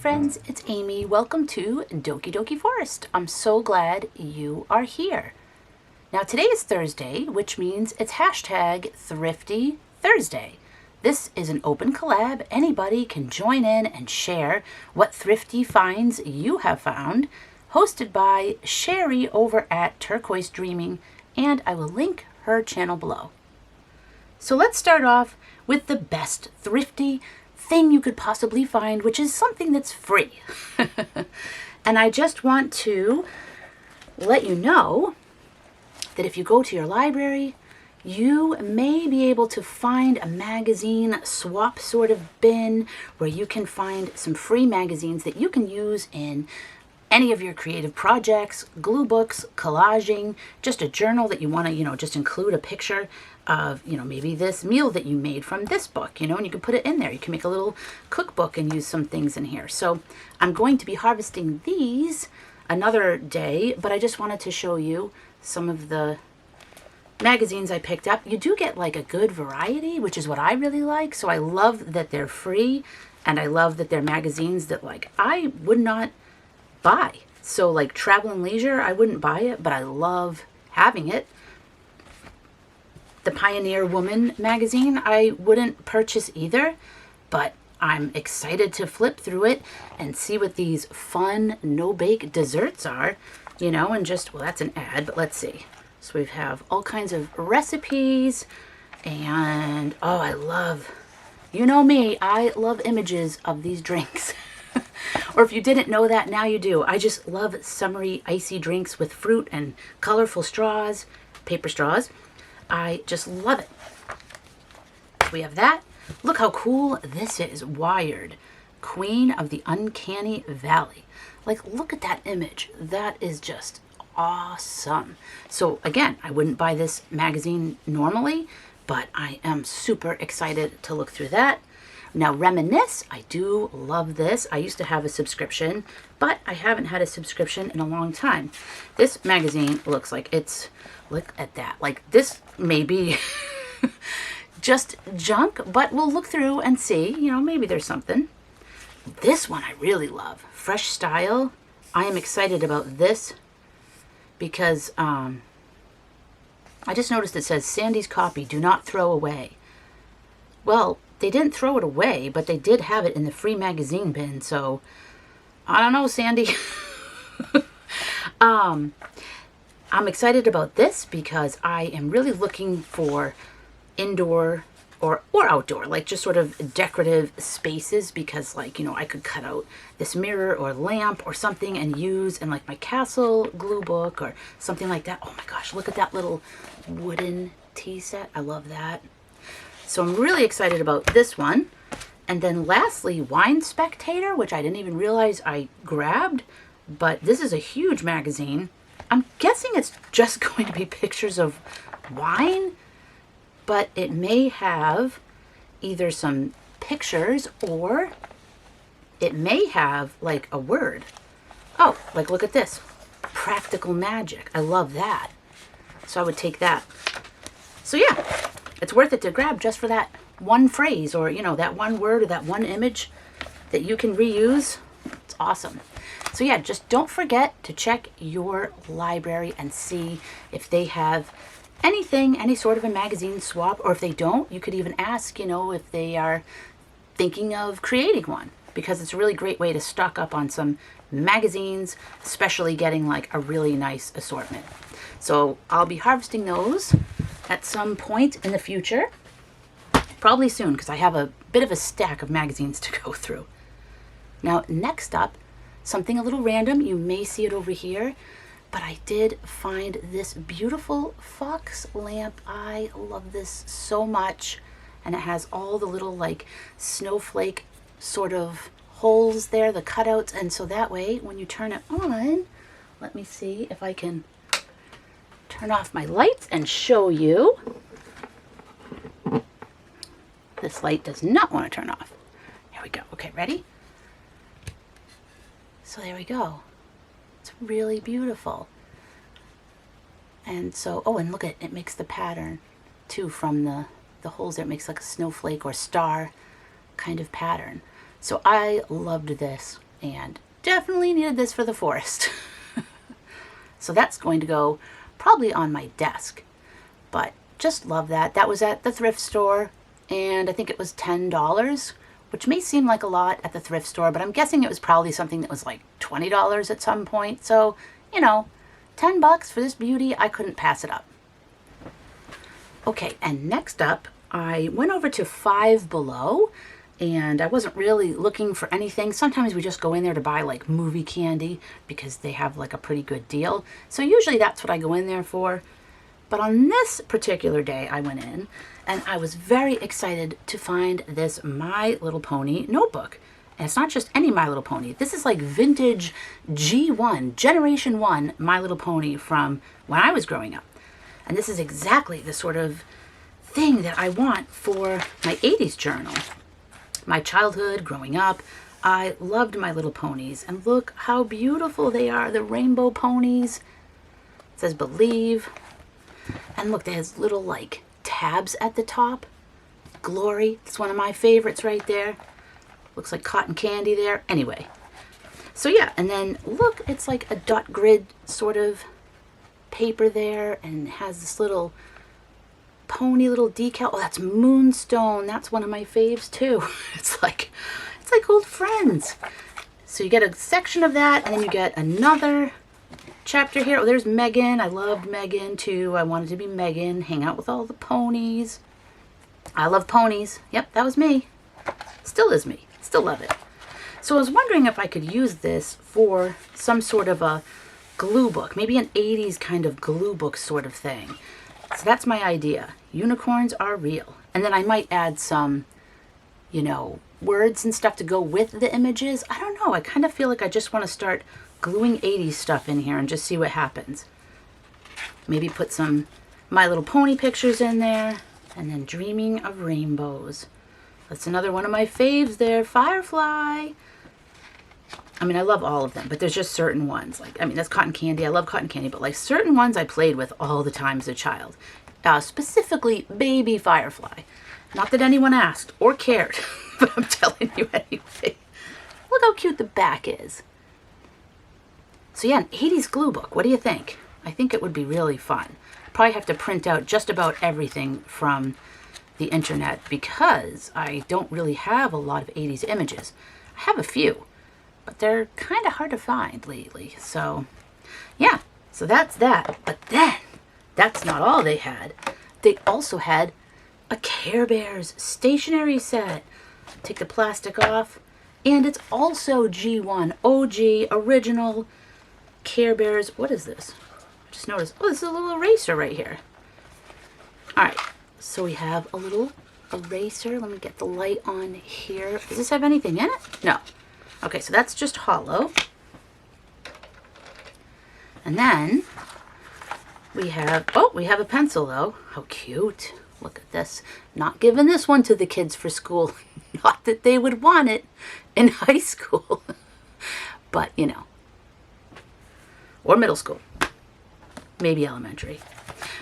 friends, it's Amy. Welcome to Doki Doki Forest. I'm so glad you are here. Now today is Thursday, which means it's hashtag Thrifty Thursday. This is an open collab. Anybody can join in and share what thrifty finds you have found, hosted by Sheree over at Turquoise Dreaming, and I will link her channel below. So let's start off with the best thrifty thing you could possibly find, which is something that's free. And I just want to let you know that if you go to your library, you may be able to find a magazine swap sort of bin where you can find some free magazines that you can use in any of your creative projects, glue books, collaging, just a journal that you want to, just include a picture of, maybe this meal that you made from this book, and you can put it in there. You can make a little cookbook and use some things in here. So I'm going to be harvesting these another day, but I just wanted to show you some of the magazines I picked up. You do get like a good variety, which is what I really like. So I love that they're free, and I love that they're magazines that like I would not buy. So like Travel and Leisure, I wouldn't buy it, but I love having it. The Pioneer Woman magazine, I wouldn't purchase either, but I'm excited to flip through it and see what these fun no-bake desserts are, and just, well, that's an ad, but let's see. So we have all kinds of recipes, and, oh, I love, me, I love images of these drinks. Or if you didn't know that, now you do. I just love summery, icy drinks with fruit and colorful straws, paper straws. I just love it. So we have that. Look how cool this is. Wired. Queen of the Uncanny Valley. Like, look at that image. That is just awesome. So again, I wouldn't buy this magazine normally, but I am super excited to look through that. Now, Reminisce, I do love this. I used to have a subscription, but I haven't had a subscription in a long time. This magazine looks like it's, look at that. Like, this may be just junk, but we'll look through and see, maybe there's something. This one I really love. Fresh Style. I am excited about this because I just noticed it says, Sandy's copy, do not throw away. Well, they didn't throw it away, but they did have it in the free magazine bin, so I don't know, Sandy. I'm excited about this because I am really looking for indoor or outdoor, like just sort of decorative spaces, because like, I could cut out this mirror or lamp or something and use in like my castle glue book or something like that. Oh my gosh, look at that little wooden tea set. I love that. So I'm really excited about this one. And then lastly, Wine Spectator, which I didn't even realize I grabbed, but this is a huge magazine. I'm guessing it's just going to be pictures of wine, but it may have either some pictures or it may have like a word. Oh, like look at this. Practical Magic. I love that. So I would take that. So yeah. It's worth it to grab just for that one phrase or, that one word or that one image that you can reuse. It's awesome. So yeah, just don't forget to check your library and see if they have anything, any sort of a magazine swap, or if they don't, you could even ask, if they are thinking of creating one, because it's a really great way to stock up on some magazines, especially getting like a really nice assortment. So I'll be harvesting those at some point in the future, probably soon, because I have a bit of a stack of magazines to go through. Now, next up, something a little random. You may see it over here, but I did find this beautiful fox lamp. I love this so much, and it has all the little like snowflake sort of holes there, the cutouts, and so that way when you turn it on, let me see if I can turn off my lights and show you. This light does not want to turn off. There we go. Okay, ready? So there we go. It's really beautiful. And so, oh, and look at it, makes the pattern too from the holes there. It makes like a snowflake or star kind of pattern. So I loved this. and definitely needed this for the forest. So that's going to go probably on my desk. But just love that. That was at the thrift store, and I think it was $10, which may seem like a lot at the thrift store, but I'm guessing it was probably something that was like $20 at some point. So, you know, $10 for this beauty, I couldn't pass it up. Okay, and next up, I went over to Five Below, and I wasn't really looking for anything. Sometimes we just go in there to buy like movie candy because they have like a pretty good deal. So usually that's what I go in there for. But on this particular day I went in and I was very excited to find this My Little Pony notebook. And it's not just any My Little Pony. This is like vintage G1, Generation 1 My Little Pony from when I was growing up. And this is exactly the sort of thing that I want for my 80s journal. My childhood, growing up, I loved My Little Ponies. And look how beautiful they are, the rainbow ponies. It says Believe. And look, there's little like tabs at the top. Glory, it's one of my favorites right there. Looks like cotton candy there. Anyway, so yeah, and then look, it's like a dot grid sort of paper there, and it has this little pony little decal. Oh, that's Moonstone. That's one of my faves too. It's like old friends. So you get a section of that, and then you get another chapter here. Oh, there's Megan. I loved Megan too. I wanted to be Megan, hang out with all the ponies. I love ponies. Yep, that was me. Still is me. Still love it. So I was wondering if I could use this for some sort of a glue book, maybe an 80s kind of glue book sort of thing. So that's my idea. Unicorns are real. And then I might add some, you know, words and stuff to go with the images. I don't know. I kind of feel like I just want to start gluing 80s stuff in here and just see what happens. Maybe put some My Little Pony pictures in there, and then Dreaming of Rainbows. That's another one of my faves there, Firefly. I mean, I love all of them, but there's just certain ones. Like, I mean, that's cotton candy. I love cotton candy, but like certain ones I played with all the time as a child. Specifically, Baby Firefly. Not that anyone asked or cared, but I'm telling you anyway. Look how cute the back is. So yeah, an 80s glue book. What do you think? I think it would be really fun. Probably have to print out just about everything from the internet because I don't really have a lot of 80s images. I have a few, but they're kind of hard to find lately. So yeah, so that's that. But then, that's not all they had. They also had a Care Bears stationery set. Take the plastic off. And it's also G1, OG, original Care Bears. What is this? I just noticed. Oh, this is a little eraser right here. All right. So we have a little eraser. Let me get the light on here. Does this have anything in it? No. Okay, so that's just hollow. And then we have, oh, we have a pencil though. How cute. Look at this. Not giving this one to the kids for school. Not that they would want it in high school. But, you know. Or middle school. Maybe elementary.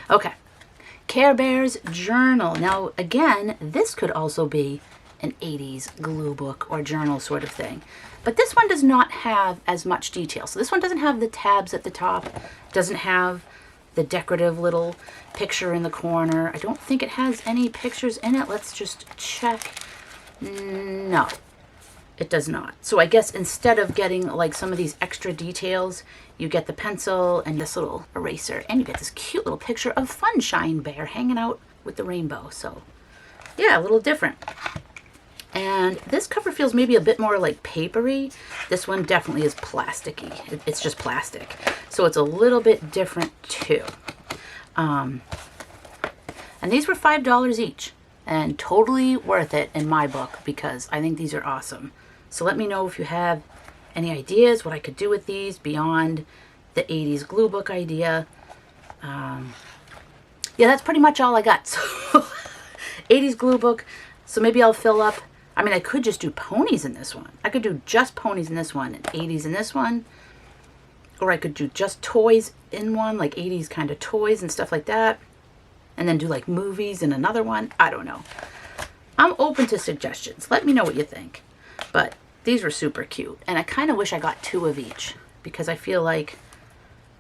Okay. Care Bears journal. Now, again, this could also be an 80s glue book or journal sort of thing. But this one does not have as much detail. So this one doesn't have the tabs at the top. Doesn't have the decorative little picture in the corner. I don't think it has any pictures in it. Let's just check. No, it does not. So I guess instead of getting like some of these extra details, you get the pencil and this little eraser, and you get this cute little picture of Funshine Bear hanging out with the rainbow. So yeah, a little different. And this cover feels maybe a bit more like papery. This one definitely is plasticky. It's just plastic. So it's a little bit different too. And these were $5 each. And totally worth it in my book because I think these are awesome. So let me know if you have any ideas what I could do with these beyond the 80s glue book idea. Yeah, that's pretty much all I got. So 80s glue book. So maybe I'll fill up. I mean, I could just do ponies in this one. I could do just ponies in this one and 80s in this one. Or I could do just toys in one, like 80s kind of toys and stuff like that. And then do like movies in another one. I don't know. I'm open to suggestions. Let me know what you think. But These were super cute. And I kind of wish I got 2 of each because I feel like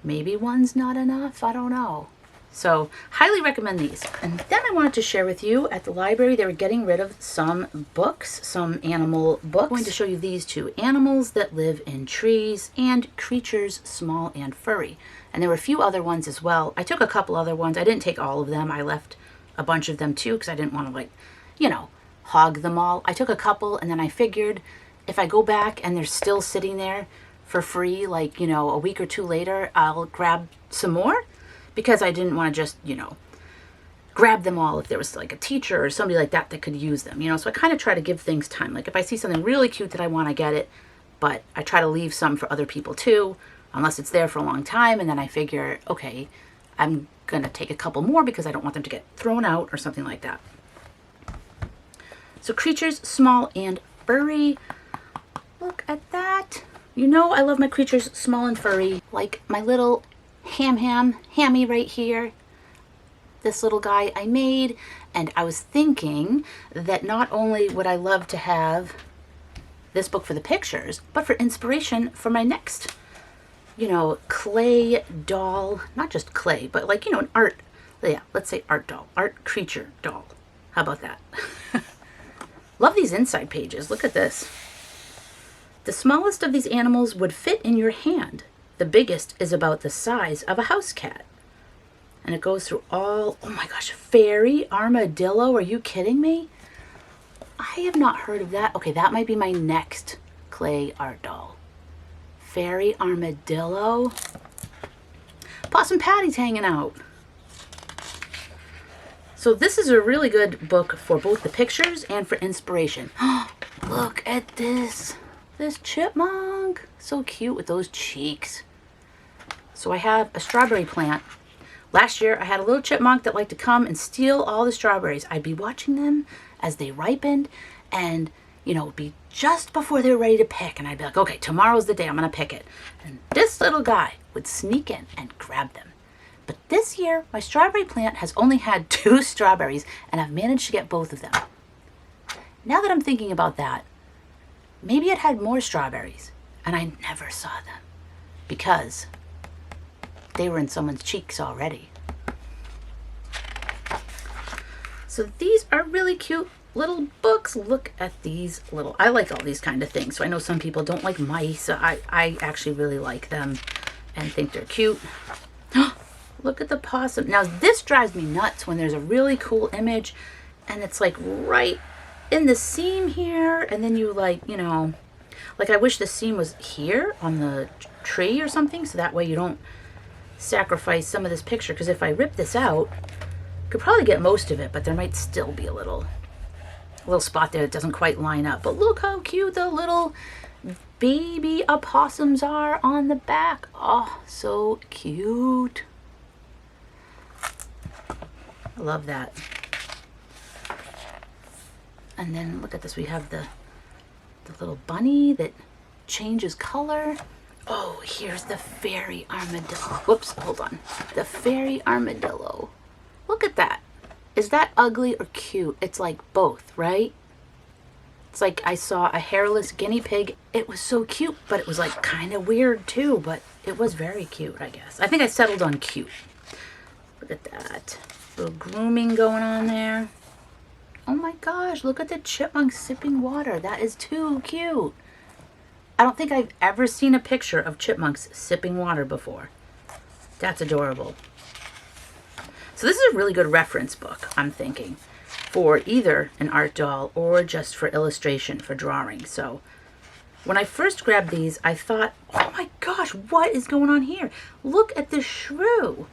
maybe one's not enough. I don't know. So highly recommend these. And then I wanted to share with you, at the library, they were getting rid of some books, some animal books. I'm going to show you these 2, Animals That Live in Trees and Creatures Small and Furry. And there were a few other ones as well. I took a couple other ones. I didn't take all of them. I left a bunch of them too because I didn't want to, like, you know, hog them all. I took a couple, and then I figured if I go back and they're still sitting there for free, like, you know, a week or 2 later, I'll grab some more, because I didn't want to just, you know, grab them all if there was like a teacher or somebody like that that could use them, you know. So I kind of try to give things time. Like if I see something really cute that I want, I get it, but I try to leave some for other people too, unless it's there for a long time, and then I figure, okay, I'm gonna take a couple more because I don't want them to get thrown out or something like that. So Creatures Small and Furry. Look at that. You know I love my creatures small and furry. Like my little Hammy right here. This little guy I made. And I was thinking that not only would I love to have this book for the pictures, but for inspiration for my next, you know, clay doll. Not just clay, but like, you know, an art, yeah, let's say art doll, art creature doll. How about that? Love these inside pages. Look at this. The smallest of these animals would fit in your hand. The biggest is about the size of a house cat. And it goes through all, oh my gosh, fairy armadillo. Are you kidding me? I have not heard of that. Okay, that might be my next clay art doll. Fairy armadillo. Possum Patty's hanging out. So this is a really good book for both the pictures and for inspiration. Look at this. This chipmunk. So cute with those cheeks. So I have a strawberry plant. Last year I had a little chipmunk that liked to come and steal all the strawberries. I'd be watching them as they ripened, and you know, it'd be just before they were ready to pick, and I'd be like, okay, tomorrow's the day I'm gonna pick it. And this little guy would sneak in and grab them. But this year my strawberry plant has only had 2 strawberries, and I've managed to get both of them. Now that I'm thinking about that, maybe it had more strawberries and I never saw them because they were in someone's cheeks already. So these are really cute little books. Look at these little, I like all these kind of things. So I know some people don't like mice. I actually really like them and think they're cute. Look at the possum. Now this drives me nuts when there's a really cool image and it's like right in the seam here, and then you like, you know, like I wish the seam was here on the tree or something, so that way you don't sacrifice some of this picture, because if I rip this out, I could probably get most of it, but there might still be a little spot there that doesn't quite line up. But look how cute the little baby opossums are on the back. Oh, so cute. I love that. And then look at this, we have the little bunny that changes color. Oh, here's the fairy armadillo. Whoops, hold on. The fairy armadillo. Look at that. Is that ugly or cute? It's like both, right? It's like I saw a hairless guinea pig. It was so cute, but it was like kind of weird too, but it was very cute, I guess. I think I settled on cute. Look at that. Little grooming going on there. Oh my gosh, look at the chipmunk sipping water. That is too cute. I don't think I've ever seen a picture of chipmunks sipping water before. That's adorable. So this is a really good reference book, I'm thinking, for either an art doll or just for illustration, for drawing. So when I first grabbed these, I thought, oh my gosh, what is going on here? Look at this shrew.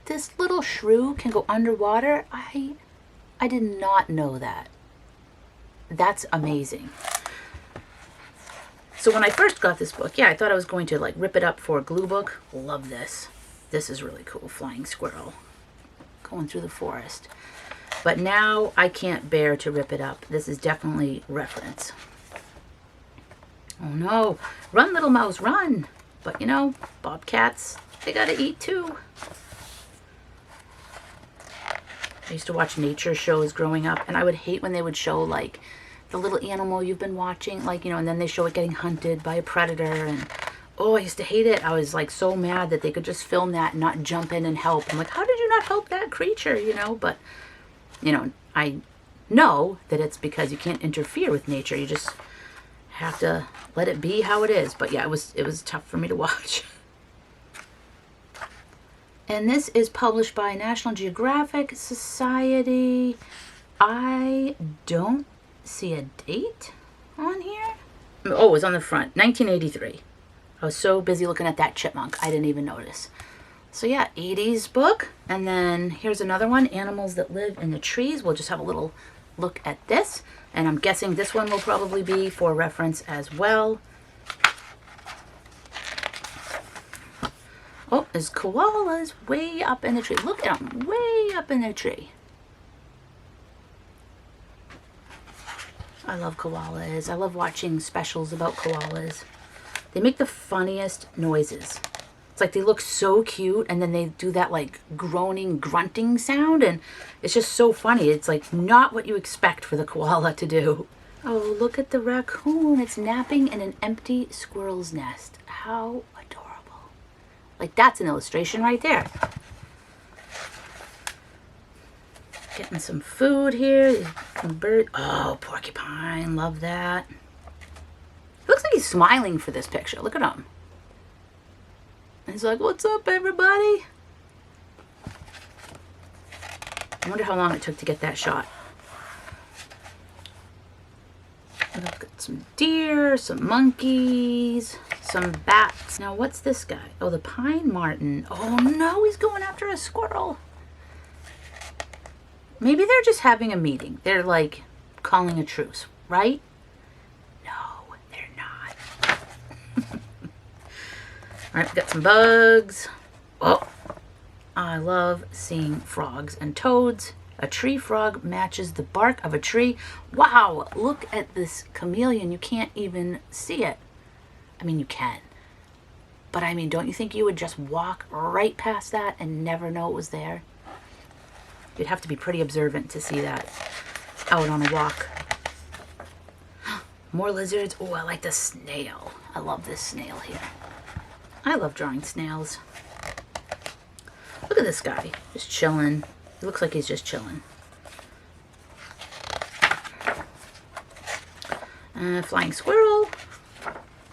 This little shrew can go underwater. I did not know that. That's amazing. So when I first got this book, yeah, I thought I was going to like rip it up for a glue book. Love this. This is really cool. Flying squirrel going through the forest. But now I can't bear to rip it up. This is definitely reference. Oh no. Run, little mouse, run. But you know, bobcats, they gotta eat too. I used to watch nature shows growing up, and I would hate when they would show like the little animal you've been watching, like, you know, and then they show it getting hunted by a predator. And oh, I used to hate it. I was like so mad that they could just film that and not jump in and help. I'm like, how did you not help that creature, you know? But, you know, I know that it's because you can't interfere with nature. You just have to let it be how it is. But yeah, it was tough for me to watch. And this is published by National Geographic Society. I don't see a date on here. Oh, it was on the front, 1983. I was so busy looking at that chipmunk, I didn't even notice. So yeah, 80s book. And then here's another one, Animals That Live in the Trees. We'll just have a little look at this. And I'm guessing this one will probably be for reference as well. Oh, there's koalas way up in the tree. Look at them, way up in the tree. I love koalas. I love watching specials about koalas. They make the funniest noises. It's like they look so cute, and then they do that like groaning, grunting sound, and it's just so funny. It's like not what you expect for the koala to do. Oh, look at the raccoon. It's napping in an empty squirrel's nest. How adorable. Like, that's an illustration right there. Getting some food here. Some bird. Oh, porcupine. Love that. Looks like he's smiling for this picture. Look at him. And he's like, what's up, everybody? I wonder how long it took to get that shot. Look at some deer, some monkeys, some bats. Now, what's this guy? Oh, the pine marten. Oh, no, he's going after a squirrel. Maybe they're just having a meeting. They're like calling a truce, right? No, they're not. All right, we got some bugs. Oh, I love seeing frogs and toads. A tree frog matches the bark of a tree. Wow, look at this chameleon. You can't even see it. I mean, you can. But I mean, don't you think you would just walk right past that and never know it was there? You'd have to be pretty observant to see that out on a walk. More lizards. Oh, I like the snail. I love this snail here. I love drawing snails. Look at this guy, just chilling. It looks like he's just chilling. Flying squirrel.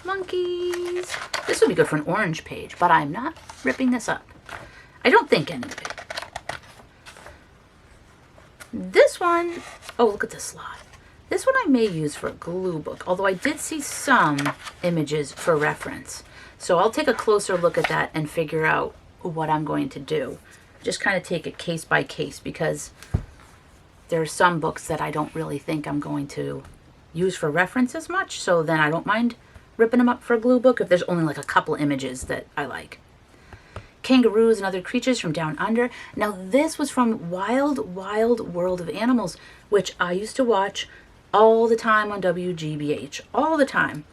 Monkeys. This would be good for an orange page, but I'm not ripping this up. I don't think anyway. This one, oh, look at the slot. This one I may use for a glue book, although I did see some images for reference. So I'll take a closer look at that and figure out what I'm going to do. Just kind of take it case by case, because there are some books that I don't really think I'm going to use for reference as much. So then I don't mind ripping them up for a glue book if there's only like a couple images that I like. Kangaroos and Other Creatures from Down Under. Now this was from Wild Wild World of Animals, which I used to watch all the time on WGBH, all the time.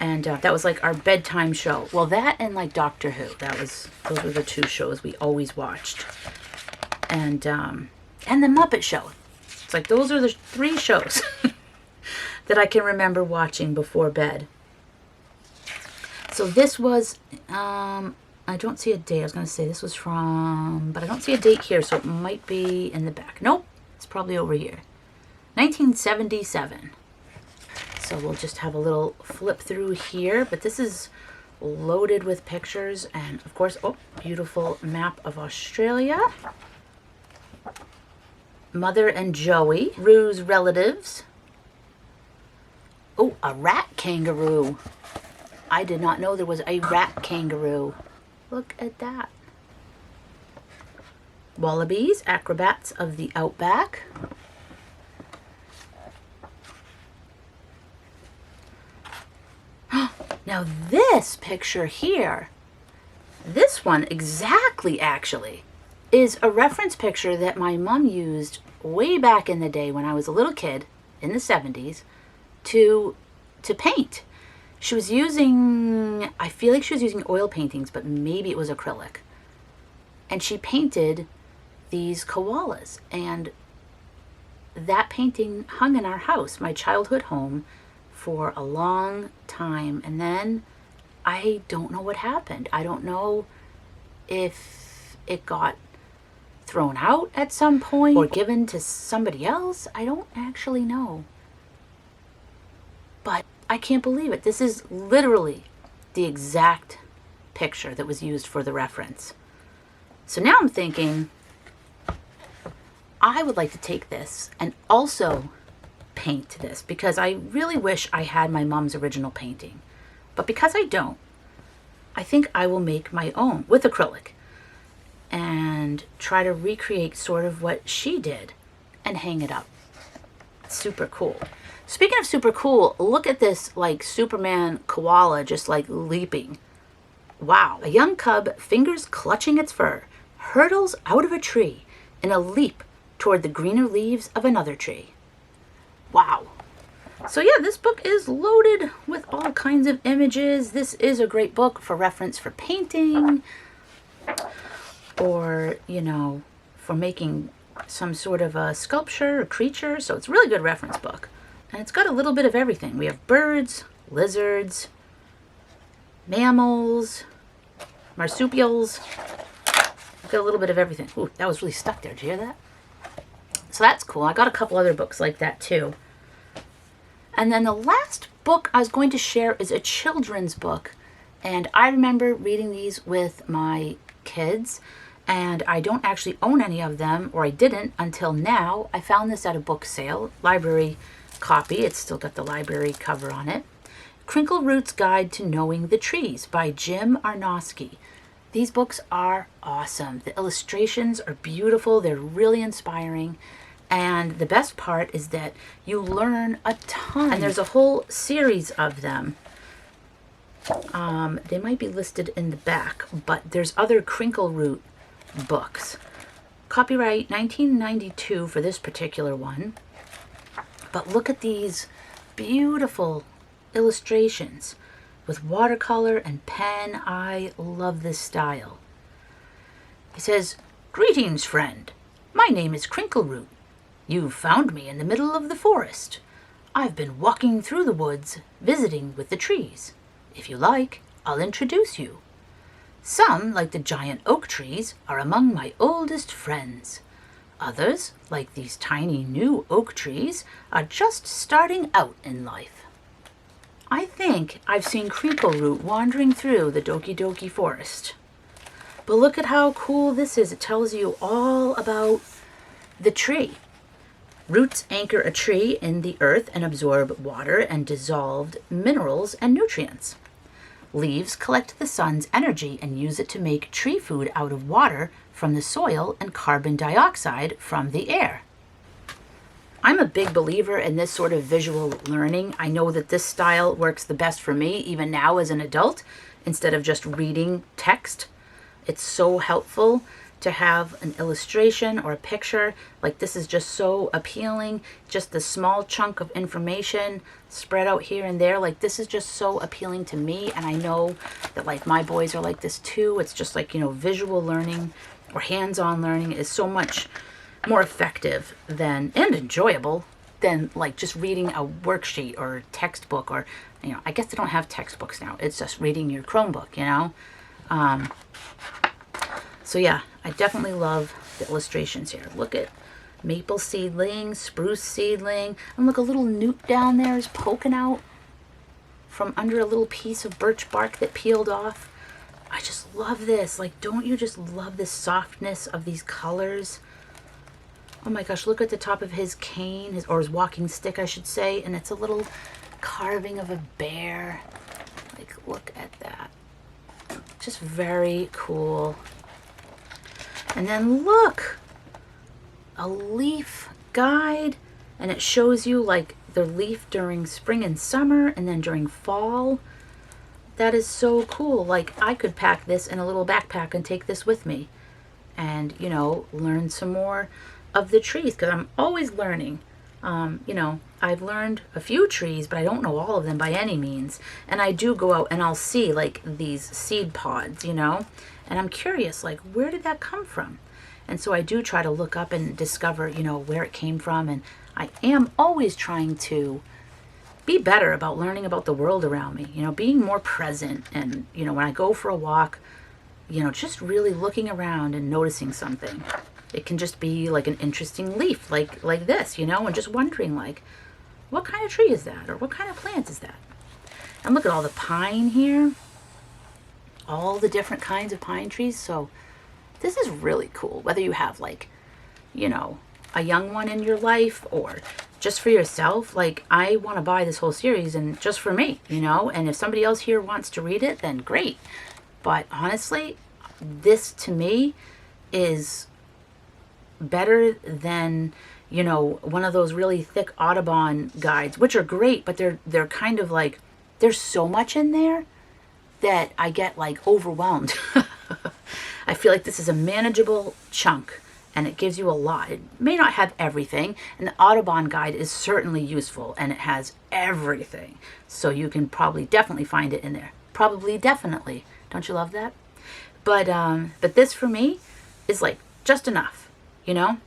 And that was like our bedtime show. Well, that and like Doctor Who. Those were the two shows we always watched. And the Muppet Show. It's like those are the three shows that I can remember watching before bed. So this was, I don't see a date. I was going to say this was from, but I don't see a date here, so it might be in the back. Nope, it's probably over here. 1977. So we'll just have a little flip through here, but this is loaded with pictures and, of course, oh, beautiful map of Australia. Mother and Joey, Rue's relatives. Oh, a rat kangaroo. I did not know there was a rat kangaroo. Look at that. Wallabies, acrobats of the outback. Now this picture here, this one exactly actually, is a reference picture that my mom used way back in the day when I was a little kid in the 70s to paint. She was using, I feel like she was using oil paintings, but maybe it was acrylic. And she painted these koalas. And that painting hung in our house, my childhood home, for a long time. And then I don't know what happened. I don't know if it got thrown out at some point or given to somebody else. I don't actually know. But I can't believe it. This is literally the exact picture that was used for the reference. So now I'm thinking I would like to take this and also paint this, because I really wish I had my mom's original painting. But because I don't, I think I will make my own with acrylic and try to recreate sort of what she did and hang it up. Super cool. Speaking of super cool, look at this like Superman koala just like leaping. Wow. A young cub, fingers clutching its fur, hurtles out of a tree in a leap toward the greener leaves of another tree. Wow. So yeah, this book is loaded with all kinds of images. This is a great book for reference for painting, or, you know, for making some sort of a sculpture or creature. So it's a really good reference book. And it's got a little bit of everything. We have birds, lizards, mammals, marsupials. We've got a little bit of everything. Ooh, that was really stuck there. Did you hear that? So that's cool. I got a couple other books like that too. And then the last book I was going to share is a children's book. And I remember reading these with my kids. And I don't actually own any of them, or I didn't until now. I found this at a book sale, library copy. It's still got the library cover on it. Crinkle Root's Guide to Knowing the Trees by Jim Arnosky. These books are awesome. The illustrations are beautiful. They're really inspiring. And the best part is that you learn a ton. And there's a whole series of them. They might be listed in the back, but there's other Crinkle Root books. Copyright 1992 for this particular one. But look at these beautiful illustrations with watercolor and pen. I love this style. He says, "Greetings, friend. My name is Crinkle Root. You've found me in the middle of the forest. I've been walking through the woods, visiting with the trees. If you like, I'll introduce you. Some, like the giant oak trees, are among my oldest friends. Others, like these tiny new oak trees, are just starting out in life." I think I've seen Crinkle Root wandering through the Doki Doki forest. But look at how cool this is. It tells you all about the tree. Roots anchor a tree in the earth and absorb water and dissolved minerals and nutrients. Leaves collect the sun's energy and use it to make tree food out of water from the soil and carbon dioxide from the air. I'm a big believer in this sort of visual learning. I know that this style works the best for me, even now as an adult, instead of just reading text. It's so helpful to have an illustration or a picture. Like this is just so appealing. Just the small chunk of information spread out here and there. Like this is just so appealing to me. And I know that like my boys are like this too. It's just like, you know, visual learning or hands-on learning is so much more effective than, and enjoyable than like just reading a worksheet or textbook, or, you know, I guess they don't have textbooks now. It's just reading your Chromebook, you know? So yeah, I definitely love the illustrations here. Look at maple seedling, spruce seedling, and look, a little newt down there is poking out from under a little piece of birch bark that peeled off. I just love this. Like, don't you just love the softness of these colors? Oh my gosh, look at the top of his cane, or his walking stick, I should say, and it's a little carving of a bear. Like, look at that. Just very cool. And then look, a leaf guide, and it shows you like the leaf during spring and summer and then during fall. That is so cool. Like, I could pack this in a little backpack and take this with me and, you know, learn some more of the trees, because I'm always learning. You know, I've learned a few trees, but I don't know all of them by any means. And I do go out and I'll see like these seed pods, you know, and I'm curious, like, where did that come from? And so I do try to look up and discover, you know, where it came from. And I am always trying to be better about learning about the world around me, you know, being more present. And, you know, when I go for a walk, you know, just really looking around and noticing something. It can just be like an interesting leaf, like this, you know, and just wondering, like, what kind of tree is that? Or what kind of plant is that? And look at all the pine here. All the different kinds of pine trees. So this is really cool. Whether you have, like, you know, a young one in your life or just for yourself. Like, I want to buy this whole series and just for me, you know. And if somebody else here wants to read it, then great. But honestly, this to me is better than, you know, one of those really thick Audubon guides, which are great, but they're kind of like, there's so much in there that I get like overwhelmed. I feel like this is a manageable chunk and it gives you a lot. It may not have everything, and the Audubon guide is certainly useful and it has everything. So you can probably definitely find it in there. Probably definitely. Don't you love that? But this for me is like just enough, you know?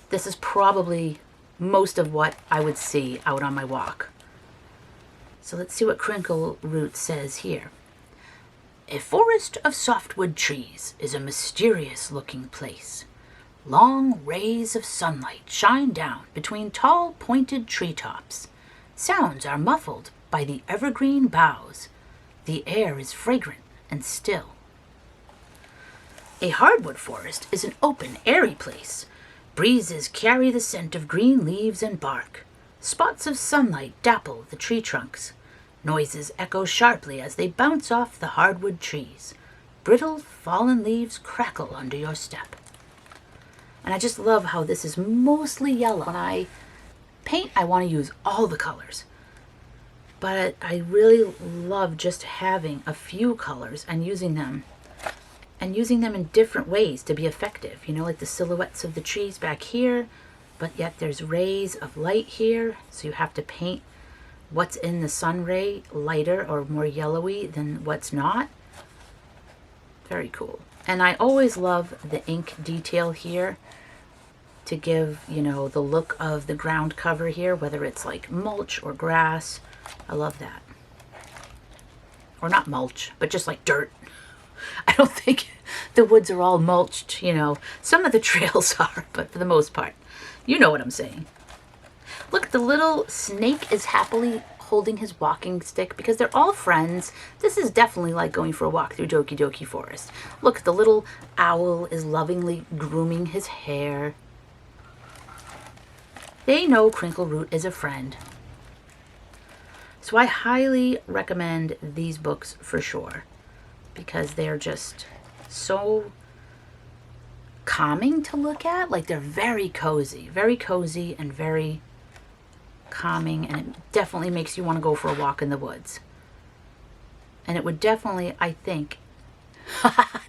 This is probably most of what I would see out on my walk. So let's see what Crinkle Root says here. A forest of softwood trees is a mysterious looking place. Long rays of sunlight shine down between tall pointed treetops. Sounds are muffled by the evergreen boughs. The air is fragrant and still. A hardwood forest is an open, airy place. Breezes carry the scent of green leaves and bark. Spots of sunlight dapple the tree trunks. Noises echo sharply as they bounce off the hardwood trees. Brittle, fallen leaves crackle under your step. And I just love how this is mostly yellow. When I paint, I want to use all the colors. But I really love just having a few colors and using them in different ways to be effective. You know, like the silhouettes of the trees back here, but yet there's rays of light here. So you have to paint what's in the sun ray lighter or more yellowy than what's not. Very cool. And I always love the ink detail here to give, you know, the look of the ground cover here, whether it's like mulch or grass. I love that. Or not mulch, but just like dirt. I don't think the woods are all mulched, you know. Some of the trails are, but for the most part, you know what I'm saying. Look, the little snake is happily holding his walking stick because they're all friends. This is definitely like going for a walk through Doki Doki Forest. Look, the little owl is lovingly grooming his hair. They know Crinkle Root is a friend. So I highly recommend these books for sure because they're just so calming to look at. Like, they're very cozy and very calming, and it definitely makes you want to go for a walk in the woods. And it would definitely, I think,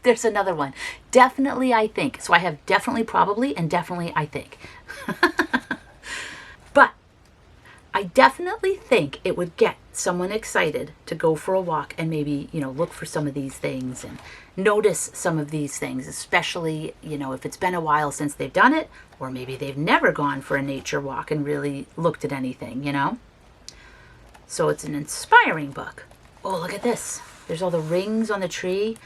there's another one. Definitely, I think. So I have definitely, probably, and definitely, I think. But I definitely think it would get someone excited to go for a walk and maybe, you know, look for some of these things and notice some of these things, especially, you know, if it's been a while since they've done it, or maybe they've never gone for a nature walk and really looked at anything, you know. So it's an inspiring book. Oh, look at this. There's all the rings on the tree.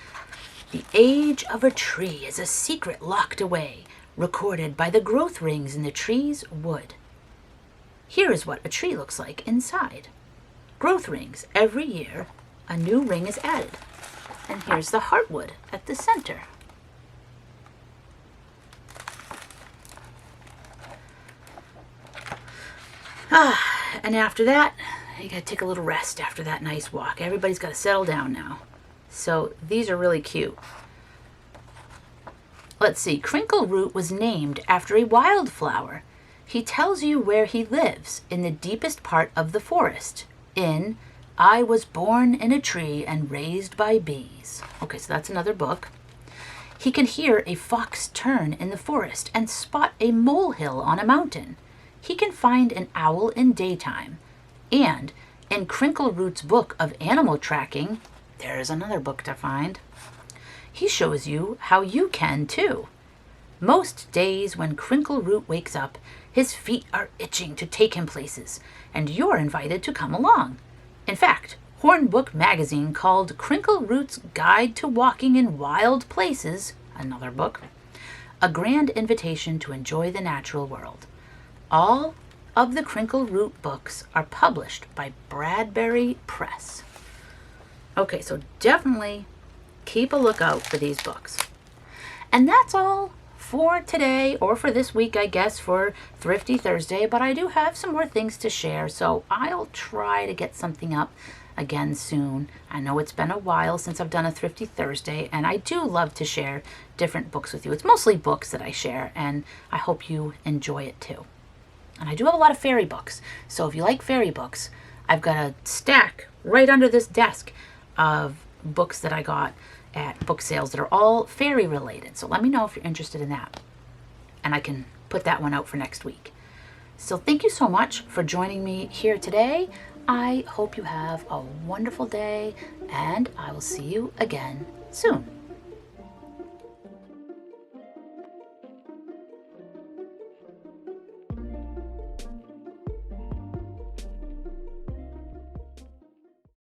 The age of a tree is a secret locked away, recorded by the growth rings in the tree's wood. Here is what a tree looks like inside. Growth rings. Every year, a new ring is added. And here's the heartwood at the center. And after that, you gotta take a little rest after that nice walk. Everybody's gotta settle down now. So these are really cute. Let's see. Crinkle Root was named after a wildflower. He tells you where he lives in the deepest part of the forest. In I Was Born in a Tree and Raised by Bees. Okay, so that's another book. He can hear a fox turn in the forest and spot a molehill on a mountain. He can find an owl in daytime. And in Crinkle Root's book of animal tracking, there's another book to find. He shows you how you can too. Most days when Crinkle Root wakes up, his feet are itching to take him places, and you're invited to come along. In fact, Hornbook magazine called Crinkle Root's Guide to Walking in Wild Places, another book, a grand invitation to enjoy the natural world. All of the Crinkle Root books are published by Bradbury Press. Okay, so definitely keep a lookout for these books. And that's all for today, or for this week, I guess, for Thrifty Thursday, but I do have some more things to share, so I'll try to get something up again soon. I know it's been a while since I've done a Thrifty Thursday, and I do love to share different books with you. It's mostly books that I share, and I hope you enjoy it too. And I do have a lot of fairy books, so if you like fairy books, I've got a stack right under this desk of books that I got at book sales that are all fairy related. So let me know if you're interested in that, and I can put that one out for next week. So thank you so much for joining me here today. I hope you have a wonderful day, and I will see you again soon.